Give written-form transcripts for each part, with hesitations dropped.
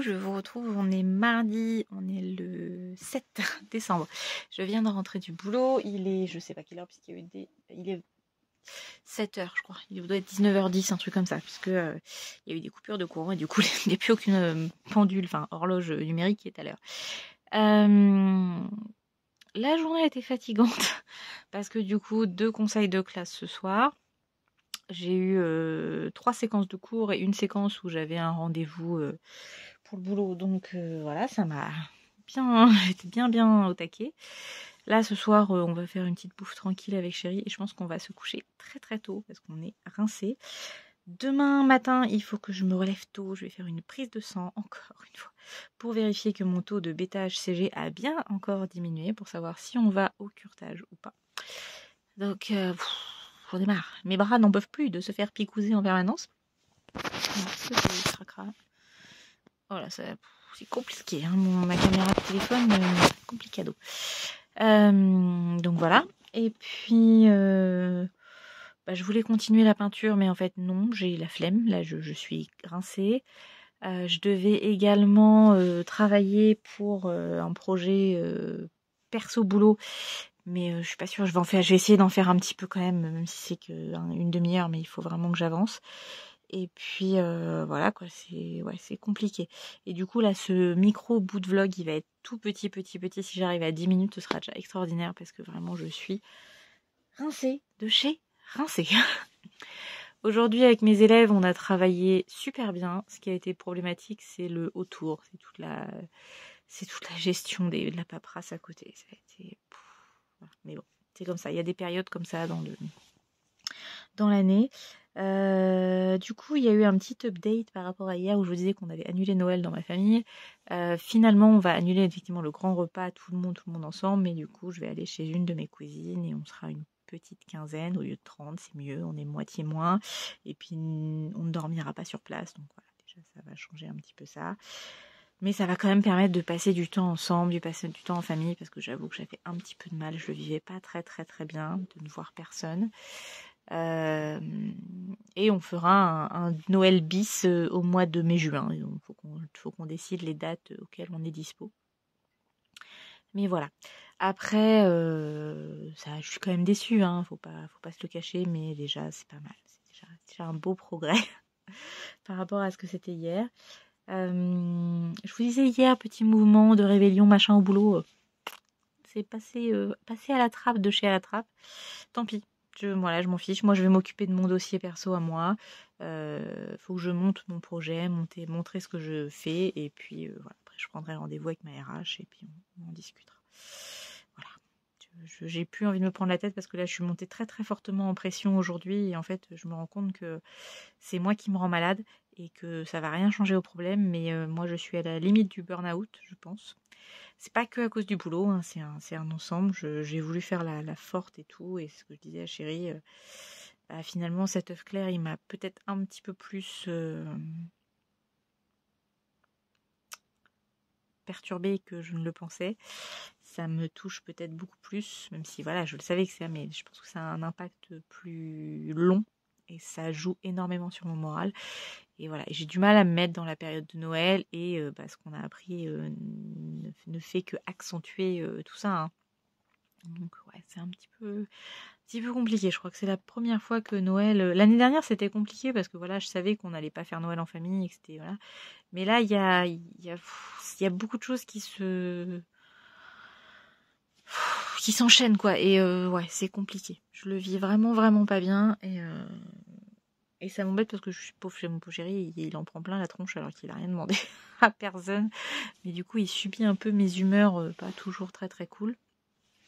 Coucou, je vous retrouve, on est mardi, on est le 7 décembre. Je viens de rentrer du boulot, il est, je sais pas quelle heure, puisqu'il y a eu il est 7h je crois, il doit être 19h10, un truc comme ça, puisque il y a eu des coupures de courant et du coup il n'y a plus aucune pendule, enfin horloge numérique qui est à l'heure. La journée a été fatigante, parce que du coup 2 conseils de classe ce soir. J'ai eu 3 séquences de cours et une séquence où j'avais un rendez-vous pour le boulot. Donc voilà, ça m'a bien... J'étais bien au taquet. Là, ce soir, on va faire une petite bouffe tranquille avec chérie et je pense qu'on va se coucher très tôt parce qu'on est rincé. Demain matin, il faut que je me relève tôt. Je vais faire une prise de sang, encore une fois, pour vérifier que mon taux de bêta-HCG a bien encore diminué pour savoir si on va au curetage ou pas. Donc... j'en ai marre. Mes bras n'en peuvent plus de se faire picouser en permanence. Voilà, c'est compliqué. Hein. Ma caméra de téléphone, complicado. Donc voilà. Et puis, je voulais continuer la peinture, mais en fait non, j'ai la flemme. Là, je suis rincée. Je devais également travailler pour un projet perso boulot. Mais je suis pas sûre, je vais essayer d'en faire un petit peu quand même si c'est qu'une demi-heure, mais il faut vraiment que j'avance. Et puis voilà quoi, c'est compliqué. Et du coup là, ce micro bout de vlog, il va être tout petit. Si j'arrive à 10 minutes, ce sera déjà extraordinaire parce que vraiment je suis rincée de chez rincée. Aujourd'hui avec mes élèves, on a travaillé super bien. Ce qui a été problématique, c'est le autour, c'est toute la gestion de la paperasse à côté. Ça a été... Voilà. Mais bon, c'est comme ça. Il y a des périodes comme ça dans l'année. Du coup, il y a eu un petit update par rapport à hier où je vous disais qu'on avait annulé Noël dans ma famille. Finalement, on va annuler effectivement le grand repas, tout le monde ensemble. Mais du coup, je vais aller chez une de mes cousines et on sera une petite quinzaine au lieu de 30. C'est mieux, on est moitié moins. Et puis, on ne dormira pas sur place. Donc voilà, déjà, ça va changer un petit peu ça. Mais ça va quand même permettre de passer du temps ensemble, de passer du temps en famille, parce que j'avoue que j'avais un petit peu de mal, je le vivais pas très bien de ne voir personne. Et on fera un Noël bis au mois de mai-juin. Il faut qu'on décide les dates auxquelles on est dispo. Mais voilà. Après, je suis quand même déçue, hein, faut pas se le cacher, mais déjà c'est pas mal. C'est déjà un beau progrès par rapport à ce que c'était hier. Je vous disais hier, petit mouvement de rébellion machin au boulot, c'est passé à la trappe de chez à la trappe. Tant pis, je m'en fiche. Moi, je vais m'occuper de mon dossier perso à moi. Faut que je monte mon projet, montrer ce que je fais, et puis voilà. Après, je prendrai rendez-vous avec ma RH et puis on en discutera. Voilà. J'ai plus envie de me prendre la tête parce que là, je suis montée très fortement en pression aujourd'hui et en fait, je me rends compte que c'est moi qui me rends malade et que ça va rien changer au problème, mais moi je suis à la limite du burn-out, je pense. C'est pas que à cause du boulot, hein, c'est un ensemble. J'ai voulu faire la forte et tout, et ce que je disais à chérie, finalement cet œuf clair, il m'a peut-être un petit peu plus perturbée que je ne le pensais. Ça me touche peut-être beaucoup plus, même si voilà, je le savais que mais je pense que ça a un impact plus long et ça joue énormément sur mon moral. Et voilà, j'ai du mal à me mettre dans la période de Noël et ce qu'on a appris ne fait que accentuer tout ça. Hein. Donc ouais, c'est un petit peu compliqué. Je crois que c'est la première fois que Noël... L'année dernière, c'était compliqué parce que voilà, je savais qu'on n'allait pas faire Noël en famille et que c'était... Voilà. Mais là, il y a beaucoup de choses qui s'enchaînent quoi. Et ouais, c'est compliqué. Je le vis vraiment pas bien et ça m'embête parce que je suis pauvre chez mon pauvre chéri, il en prend plein la tronche alors qu'il a rien demandé à personne. Mais du coup, il subit un peu mes humeurs pas toujours très cool.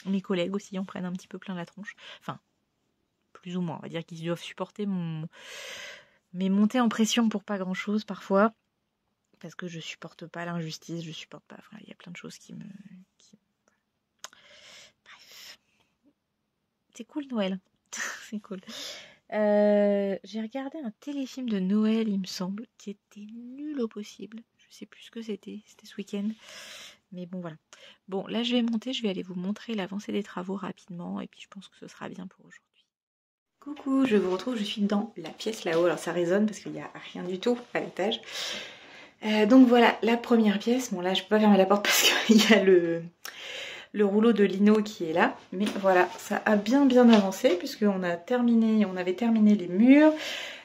Mes collègues aussi en prennent un petit peu plein la tronche. Enfin, plus ou moins. On va dire qu'ils doivent supporter mes montées en pression pour pas grand chose parfois. Parce que je supporte pas l'injustice, je supporte pas. Enfin, il y a plein de choses qui me... Bref. C'est cool Noël. C'est cool. J'ai regardé un téléfilm de Noël, il me semble, qui était nul au possible. Je sais plus ce que c'était. C'était ce week-end. Mais bon, voilà. Bon, là, je vais monter. Je vais aller vous montrer l'avancée des travaux rapidement. Et puis, je pense que ce sera bien pour aujourd'hui. Coucou, je vous retrouve. Je suis dans la pièce là-haut. Alors, ça résonne parce qu'il n'y a rien du tout à l'étage. Donc voilà, la première pièce. Bon là, je peux pas fermer la porte parce qu'il y a le rouleau de lino qui est là. Mais voilà, ça a bien avancé puisqu'on a terminé, on avait terminé les murs.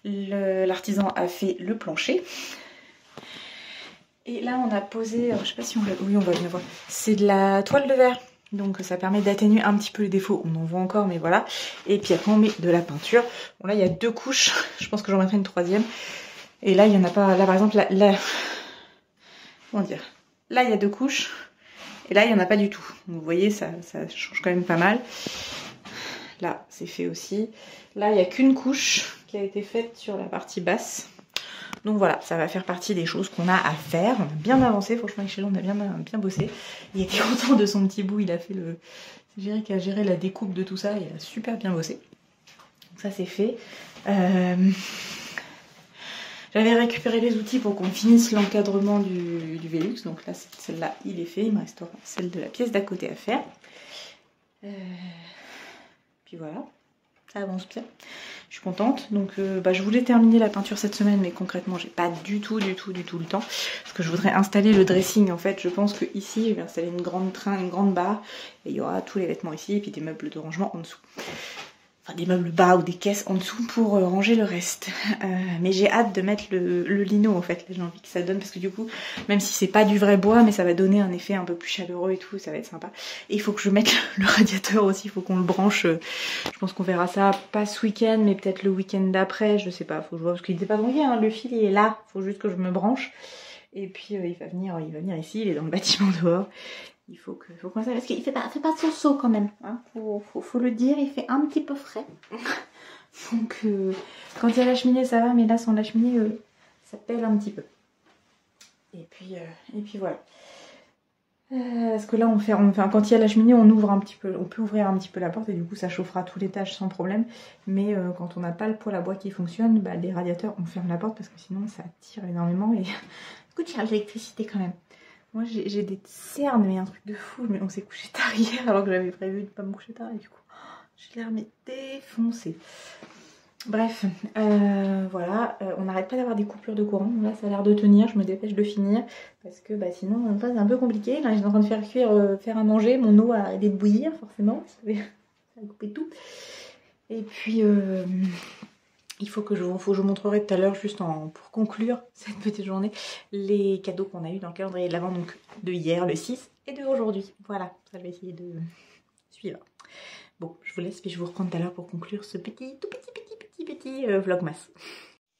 L'artisan a fait le plancher. Et là, on a posé, je sais pas si on va, oui, on va bien voir. C'est de la toile de verre. Donc ça permet d'atténuer un petit peu les défauts. On en voit encore, mais voilà. Et puis après, on met de la peinture. Bon là, il y a 2 couches. Je pense que j'en mettrai une 3e. Et là, il y en a pas. Là, par exemple, là, comment dire? Là, il y a 2 couches. Et là, il n'y en a pas du tout. Donc, vous voyez, ça change quand même pas mal. Là, c'est fait aussi. Là, il n'y a qu'une couche qui a été faite sur la partie basse. Donc voilà, ça va faire partie des choses qu'on a à faire. On a bien avancé, franchement, Michel, on a bien bossé. Il était content de son petit bout, il a fait le... C'est Géry qui a géré la découpe de tout ça, il a super bien bossé. Donc ça, c'est fait. J'avais récupéré les outils pour qu'on finisse l'encadrement du Velux. Donc là, celle-là, il est fait. Il me restera celle de la pièce d'à côté à faire. Puis voilà, ça avance bien. Je suis contente. Donc je voulais terminer la peinture cette semaine, mais concrètement, j'ai pas du tout le temps. Parce que je voudrais installer le dressing. En fait, je pense que ici, je vais installer une grande barre. Et il y aura tous les vêtements ici et puis des meubles de rangement en dessous. Enfin, des meubles bas ou des caisses en dessous pour ranger le reste. Mais j'ai hâte de mettre le lino en fait. Là, j'ai envie que ça donne parce que du coup, même si c'est pas du vrai bois, mais ça va donner un effet un peu plus chaleureux et tout, ça va être sympa. Et il faut que je mette le radiateur aussi, il faut qu'on le branche. Je pense qu'on verra ça pas ce week-end, mais peut-être le week-end d'après, je sais pas, faut que je vois parce qu'il n'était pas brouillé, hein. Le fil il est là, faut juste que je me branche. Et puis il va venir ici, il est dans le bâtiment dehors. Il faut qu'on s'aille parce qu'il fait pas son saut quand même. Hein. Faut le dire, il fait un petit peu frais. Donc quand il y a la cheminée ça va, mais là sans la cheminée ça pèle un petit peu. Et puis voilà. Parce que là quand il y a la cheminée on ouvre un petit peu, on peut ouvrir un petit peu la porte et du coup ça chauffera tout l'étage sans problème. Mais quand on n'a pas le poêle à bois qui fonctionne, les radiateurs on ferme la porte parce que sinon ça tire énormément et coup de l'électricité quand même. Moi j'ai des cernes mais un truc de fou, mais on s'est couché tard hier alors que j'avais prévu de pas me coucher tard et du coup j'ai l'air mais défoncée. Bref, voilà, on n'arrête pas d'avoir des coupures de courant, là ça a l'air de tenir, je me dépêche de finir parce que sinon c'est un peu compliqué. Là j'étais en train de faire cuire, faire à manger, mon eau a arrêté de bouillir forcément, ça a coupé tout. Et puis il faut que je vous montrerai tout à l'heure, juste pour conclure cette petite journée, les cadeaux qu'on a eu dans le calendrier de l'Avent, donc de hier, le 6, et de aujourd'hui. Voilà, ça je vais essayer de suivre. Bon, je vous laisse, puis je vous reprends tout à l'heure pour conclure ce tout petit vlogmas.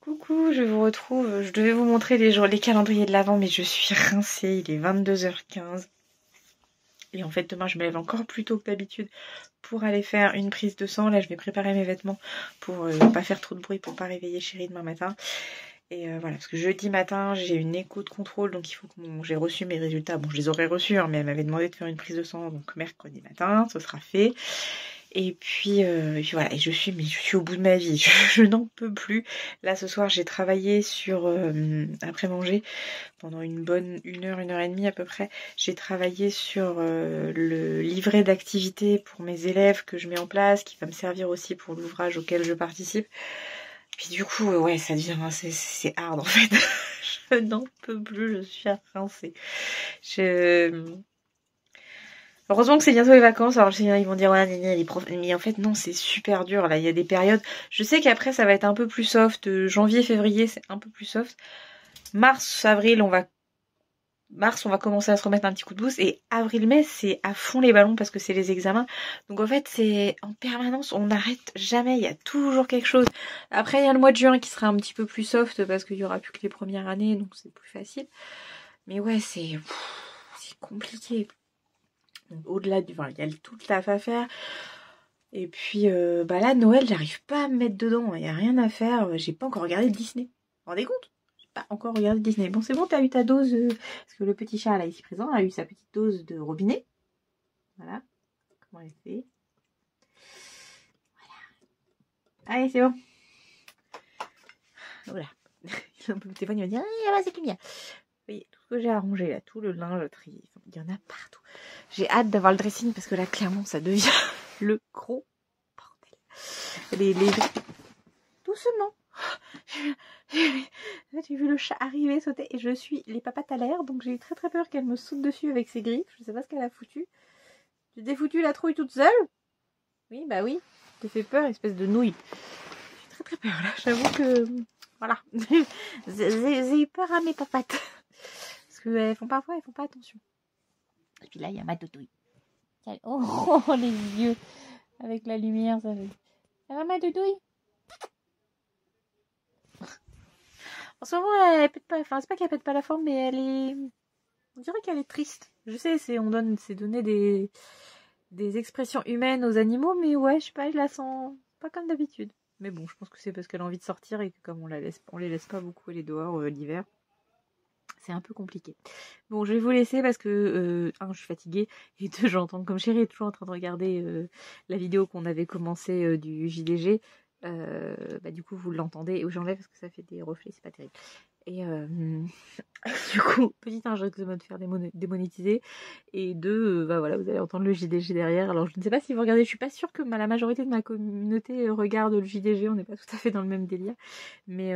Coucou, je vous retrouve. Je devais vous montrer les calendriers de l'Avent, mais je suis rincée, il est 22h15. Et en fait, demain, je me lève encore plus tôt que d'habitude pour aller faire une prise de sang. Là, je vais préparer mes vêtements pour pas faire trop de bruit, pour pas réveiller Chéri demain matin. Et voilà, parce que jeudi matin, j'ai une écho de contrôle, donc il faut que j'ai reçu mes résultats. Bon, je les aurais reçus, hein, mais elle m'avait demandé de faire une prise de sang, donc mercredi matin, ce sera fait. Et puis voilà, et je suis au bout de ma vie, je n'en peux plus. Là ce soir j'ai travaillé sur, après manger, pendant une bonne 1h et demie à peu près, j'ai travaillé sur le livret d'activités pour mes élèves que je mets en place, qui va me servir aussi pour l'ouvrage auquel je participe. Puis du coup, ouais, ça devient, c'est hard en fait. Je n'en peux plus, je suis rincée. Heureusement que c'est bientôt les vacances, alors ils vont dire ouais les profs, mais en fait non, c'est super dur là, il y a des périodes, je sais qu'après ça va être un peu plus soft, janvier, février c'est un peu plus soft, mars, avril on va commencer à se remettre un petit coup de boost, et avril, mai c'est à fond les ballons parce que c'est les examens, donc en fait c'est en permanence, on n'arrête jamais, il y a toujours quelque chose. Après il y a le mois de juin qui sera un petit peu plus soft parce qu'il y aura plus que les premières années, donc c'est plus facile, mais ouais c'est compliqué. Au-delà du... Enfin, il y a tout le taf à faire. Et puis, là, Noël, j'arrive pas à me mettre dedans. Il n'y a rien à faire. J'ai pas encore regardé Disney. Vous vous rendez compte? J'ai pas encore regardé Disney. Bon, c'est bon, t'as eu ta dose... Parce que le petit chat, là, ici présent, a eu sa petite dose de robinet. Voilà. Comment elle fait? Voilà. Allez, c'est bon. Voilà. Il a un peu le téléphone, il va dire « Ah, c'est lumière !» Vous voyez, tout ce que j'ai à ranger, là, tout le linge trié, il y en a partout. J'ai hâte d'avoir le dressing parce que là, clairement, ça devient le gros bordel. Les... Doucement. J'ai vu le chat arriver, sauter, et je suis les papates à l'air, donc j'ai eu très peur qu'elle me saute dessus avec ses griffes. Je sais pas ce qu'elle a foutu. Tu t'es foutu la trouille toute seule? Oui, bah oui. T'es fait peur, espèce de nouille. J'ai très peur là, j'avoue que... Voilà. J'ai eu peur à mes papates. Parce qu'elles font parfois, elles font pas attention. Et puis là, il y a ma toutouille. Oh, les yeux. Avec la lumière, ça fait... Ça va ma toutouille? En ce moment, elle pète pas... Enfin, c'est pas qu'elle pète pas la forme, mais elle est... On dirait qu'elle est triste. Je sais, c'est donner des expressions humaines aux animaux, mais ouais, je sais pas, je la sens pas comme d'habitude. Mais bon, je pense que c'est parce qu'elle a envie de sortir et que comme on les laisse pas beaucoup aller dehors l'hiver, c'est un peu compliqué. Bon, je vais vous laisser parce que, un, je suis fatiguée, et deux, j'entends comme Chérie est toujours en train de regarder la vidéo qu'on avait commencé du JDG. Du coup, vous l'entendez, et j'enlève parce que ça fait des reflets, c'est pas terrible. Et du coup, petit 1, je risque de me faire démonétiser. Et 2, voilà, vous allez entendre le JDG derrière. Alors, je ne sais pas si vous regardez, je suis pas sûre que la majorité de ma communauté regarde le JDG. On n'est pas tout à fait dans le même délire. Mais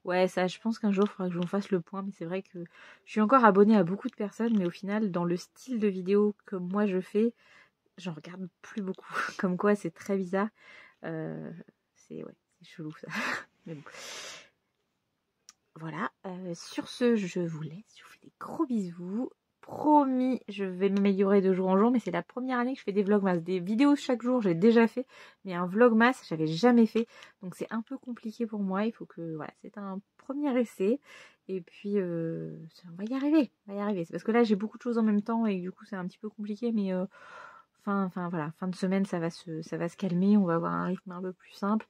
ouais, ça, je pense qu'un jour, il faudra que je vous fasse le point. Mais c'est vrai que je suis encore abonnée à beaucoup de personnes. Mais au final, dans le style de vidéo que moi je fais, j'en regarde plus beaucoup. Comme quoi, c'est très bizarre. C'est chelou ça. Mais bon. Voilà, sur ce, je vous laisse, je vous fais des gros bisous. Promis, je vais m'améliorer de jour en jour, mais c'est la première année que je fais des vlogmas. Des vidéos chaque jour, j'ai déjà fait, mais un vlogmas, j'avais jamais fait. Donc c'est un peu compliqué pour moi, il faut que... Voilà, c'est un premier essai. Et puis, on va y arriver, on va y arriver. C'est parce que là, j'ai beaucoup de choses en même temps et du coup, c'est un petit peu compliqué, mais... voilà, fin de semaine, ça va se calmer, on va avoir un rythme un peu plus simple.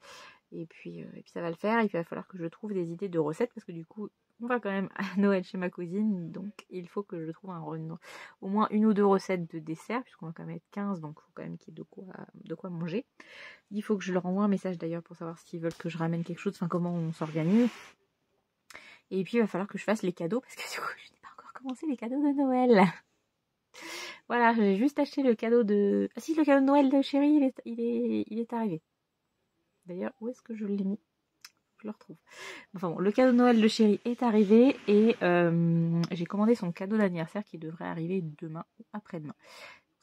Et puis ça va le faire. Et puis il va falloir que je trouve des idées de recettes parce que du coup, on va quand même à Noël chez ma cousine. Donc il faut que je trouve au moins une ou deux recettes de dessert puisqu'on va quand même être 15. Donc il faut quand même qu'il y ait de quoi manger. Il faut que je leur envoie un message d'ailleurs pour savoir s'ils veulent que je ramène quelque chose. Enfin, comment on s'organise. Et puis il va falloir que je fasse les cadeaux parce que du coup, je n'ai pas encore commencé les cadeaux de Noël. Voilà, j'ai juste acheté le cadeau de... Ah si, le cadeau de Noël de Chérie, il est arrivé. D'ailleurs, où est-ce que je l'ai mis? Je le retrouve. Enfin bon, le cadeau de Noël de Chérie est arrivé et j'ai commandé son cadeau d'anniversaire qui devrait arriver demain ou après-demain.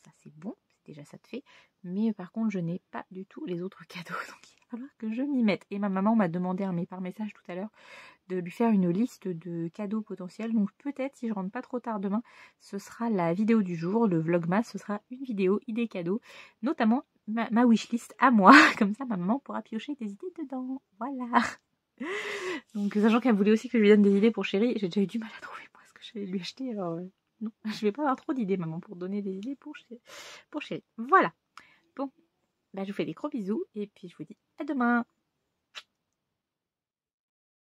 Ça c'est bon, c'est déjà ça de fait. Mais par contre, je n'ai pas du tout les autres cadeaux, donc il va falloir que je m'y mette. Et ma maman m'a demandé par message tout à l'heure de lui faire une liste de cadeaux potentiels. Donc peut-être, si je rentre pas trop tard demain, ce sera la vidéo du jour, le vlogmas, ce sera une vidéo idées cadeaux, notamment ma wishlist à moi. Comme ça, ma maman pourra piocher des idées dedans. Voilà. Donc sachant qu'elle voulait aussi que je lui donne des idées pour Chérie, j'ai déjà eu du mal à trouver moi ce que j'allais lui acheter. Alors non, je vais pas avoir trop d'idées, maman, pour donner des idées pour Chérie. Voilà. Bon, je vous fais des gros bisous et puis je vous dis à demain.